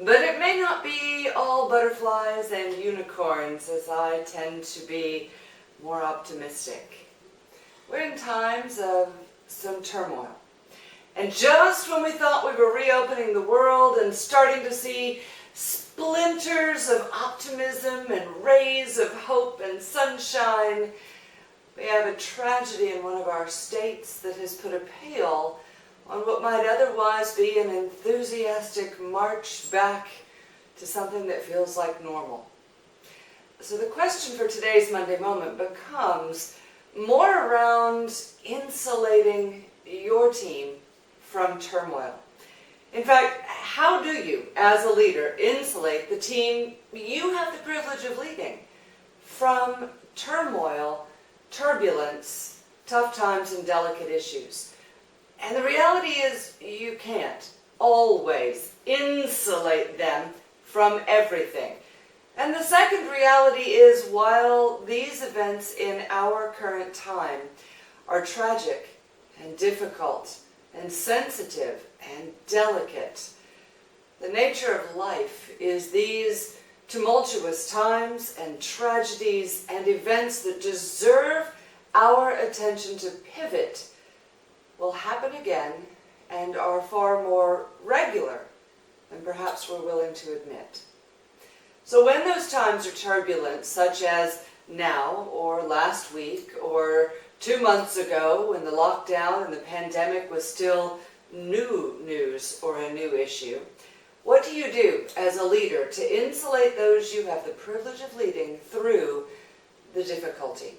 But it may not be all butterflies and unicorns, as I tend to be more optimistic. We're in times of some turmoil. And just when we thought we were reopening the world and starting to see splinters of optimism and rays of hope and sunshine, we have a tragedy in one of our states that has put a pale on what might otherwise be an enthusiastic march back to something that feels like normal. So the question for today's Monday Moment becomes more around insulating your team from turmoil. In fact, how do you, as a leader, insulate the team you have the privilege of leading from turmoil, turbulence, tough times, and delicate issues? And the reality is you can't always insulate them from everything. And the second reality is, while these events in our current time are tragic and difficult and sensitive and delicate, the nature of life is these tumultuous times and tragedies and events that deserve our attention to pivot will happen again and are far more regular than perhaps we're willing to admit. So when those times are turbulent, such as now or last week or 2 months ago when the lockdown and the pandemic was still new news or a new issue, what do you do as a leader to insulate those you have the privilege of leading through the difficulty?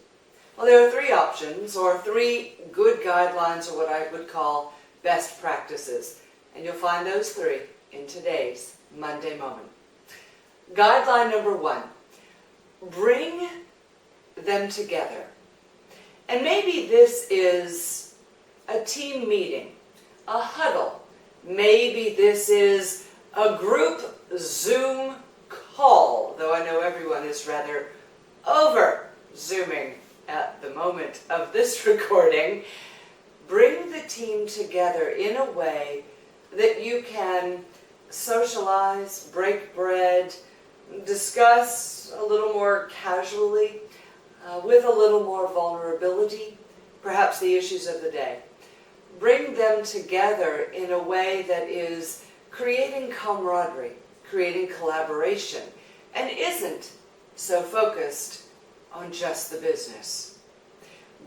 Well, there are 3 options, or 3 good guidelines, or what I would call best practices. And you'll find those 3 in today's Monday Moment. Guideline number 1, bring them together. And maybe this is a team meeting, a huddle. Maybe this is a group Zoom call, though I know everyone is rather over Zooming at the moment of this recording. Bring the team together in a way that you can socialize, break bread, discuss a little more casually, with a little more vulnerability, perhaps the issues of the day. Bring them together in a way that is creating camaraderie, creating collaboration, and isn't so focused on just the business.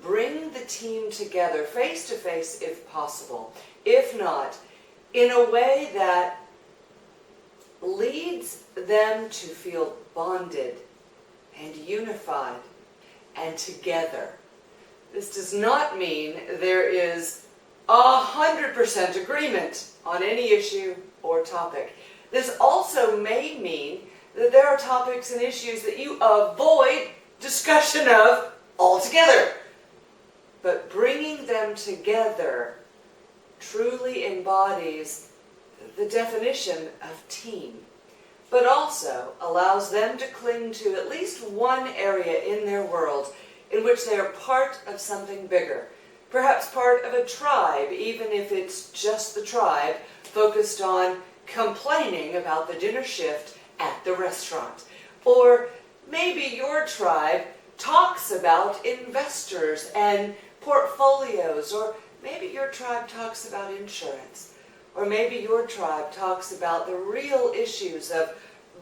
Bring the team together face to face if possible, if not, in a way that leads them to feel bonded and unified and together. This does not mean there is 100% agreement on any issue or topic. This also may mean that there are topics and issues that you avoid discussion of altogether. But bringing them together truly embodies the definition of team, but also allows them to cling to at least one area in their world in which they are part of something bigger, perhaps part of a tribe, even if it's just the tribe focused on complaining about the dinner shift at the restaurant. Or maybe your tribe talks about investors and portfolios, or maybe your tribe talks about insurance, or maybe your tribe talks about the real issues of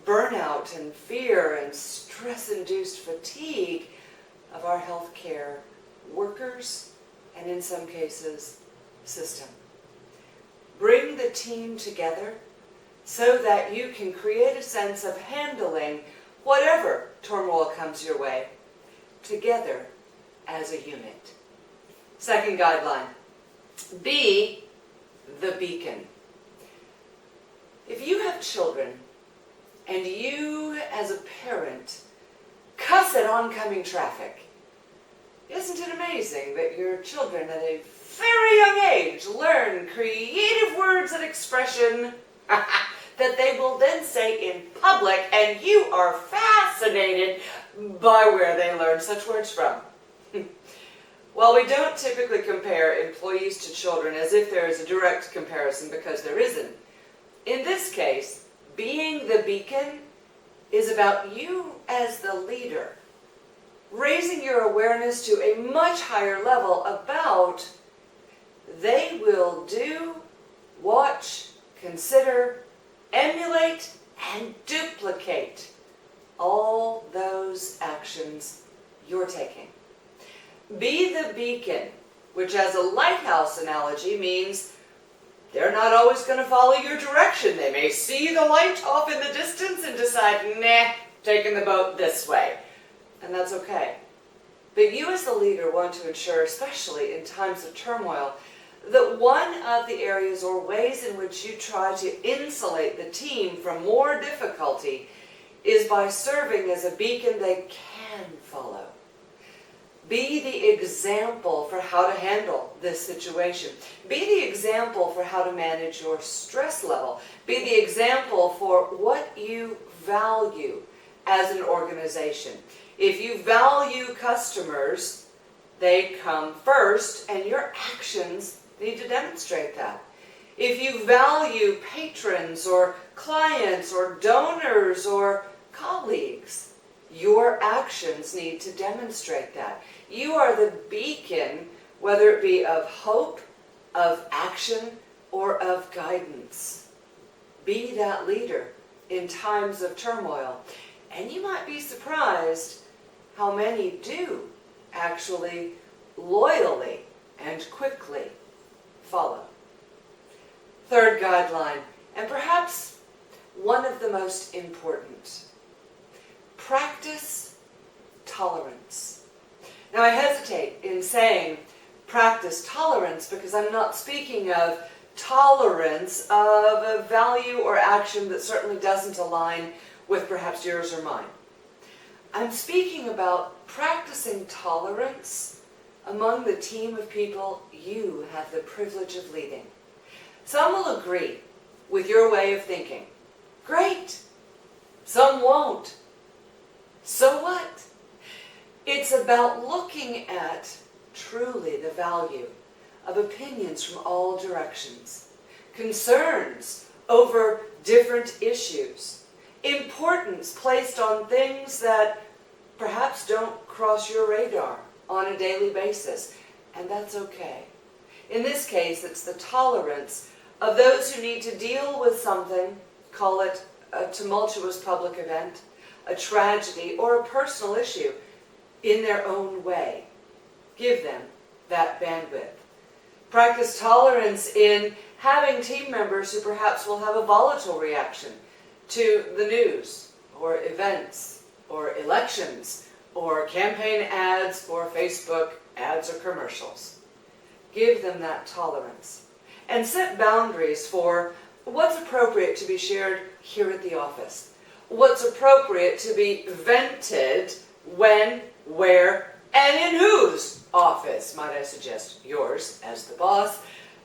burnout and fear and stress-induced fatigue of our healthcare workers and, in some cases, system. Bring the team together so that you can create a sense of handling whatever turmoil comes your way together as a unit. Second guideline, be the beacon. If you have children and you as a parent cuss at oncoming traffic, isn't it amazing that your children at a very young age learn creative words and expression that they will then say in public, and you are fascinated by where they learn such words from? While we don't typically compare employees to children as if there is a direct comparison, because there isn't, in this case, Being the beacon is about you as the leader, raising your awareness to a much higher level about they will do, watch, consider, emulate, and duplicate all those actions you're taking. Be the beacon, which as a lighthouse analogy means they're not always going to follow your direction. They may see the light off in the distance and decide, nah, taking the boat this way. And that's okay. But you as the leader want to ensure, especially in times of turmoil, that one of the areas or ways in which you try to insulate the team from more difficulty is by serving as a beacon they can follow. Be the example for how to handle this situation. Be the example for how to manage your stress level. Be the example for what you value as an organization. If you value customers, they come first, and your actions need to demonstrate that. If you value patrons or clients or donors or colleagues, your actions need to demonstrate that. You are the beacon, whether it be of hope, of action, or of guidance. Be that leader in times of turmoil. And you might be surprised how many do actually loyally and quickly follow. Third guideline, and perhaps one of the most important: practice tolerance. Now I hesitate in saying practice tolerance because I'm not speaking of tolerance of a value or action that certainly doesn't align with perhaps yours or mine. I'm speaking about practicing tolerance among the team of people you have the privilege of leading. Some will agree with your way of thinking. Great. Some won't. So what? It's about looking at truly the value of opinions from all directions, concerns over different issues, importance placed on things that perhaps don't cross your radar on a daily basis, and that's okay. In this case, it's the tolerance of those who need to deal with something, call it a tumultuous public event, a tragedy, or a personal issue, in their own way. Give them that bandwidth. Practice tolerance in having team members who perhaps will have a volatile reaction to the news, or events, or elections, or campaign ads, or Facebook ads or commercials. Give them that tolerance. And set boundaries for what's appropriate to be shared here at the office. What's appropriate to be vented when, where, and in whose office, might I suggest yours as the boss.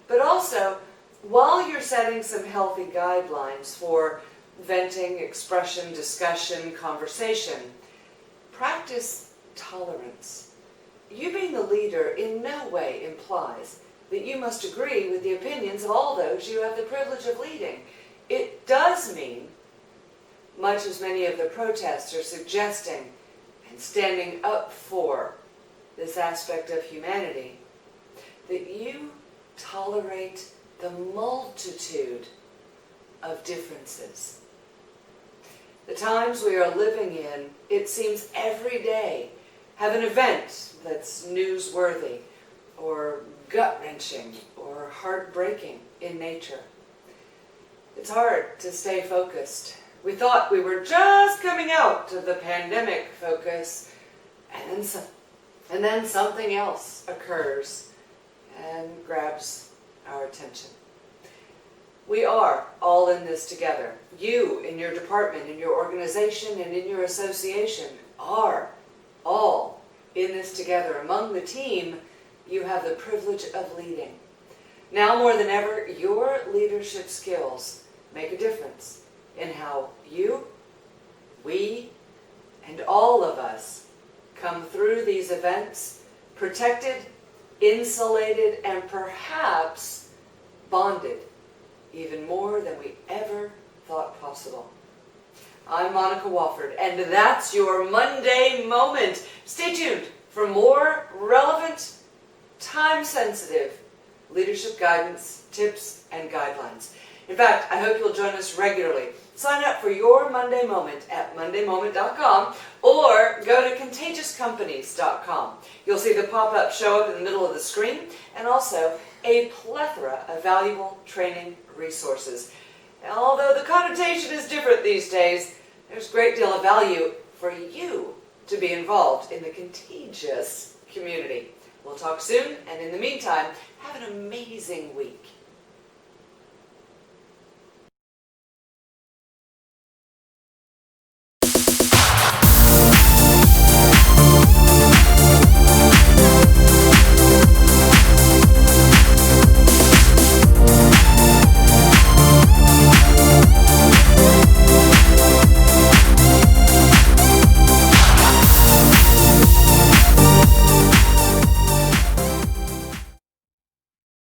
But also, while you're setting some healthy guidelines for venting, expression, discussion, conversation, practice tolerance. You being the leader in no way implies that you must agree with the opinions of all those you have the privilege of leading. It does mean, much as many of the protests are suggesting and standing up for this aspect of humanity, that you tolerate the multitude of differences. The times we are living in, it seems every day, have an event that's newsworthy or gut-wrenching or heartbreaking in nature. It's hard to stay focused. We thought we were just coming out of the pandemic focus, and then something else occurs and grabs our attention. We are all in this together. You, in your department, in your organization, and in your association, are all in this together. Among the team, you have the privilege of leading. Now more than ever, your leadership skills make a difference in how you, we, and all of us come through these events, protected, insulated, and perhaps bonded even more than we ever thought possible. I'm Monica Wofford, and that's your Monday Moment. Stay tuned for more relevant, time-sensitive leadership guidance, tips, and guidelines. In fact, I hope you'll join us regularly. Sign up for your Monday Moment at mondaymoment.com or go to contagiouscompanies.com. You'll see the pop-up show up in the middle of the screen and also a plethora of valuable training resources. Although the connotation is different these days, there's a great deal of value for you to be involved in the contagious community. We'll talk soon, and in the meantime, have an amazing week.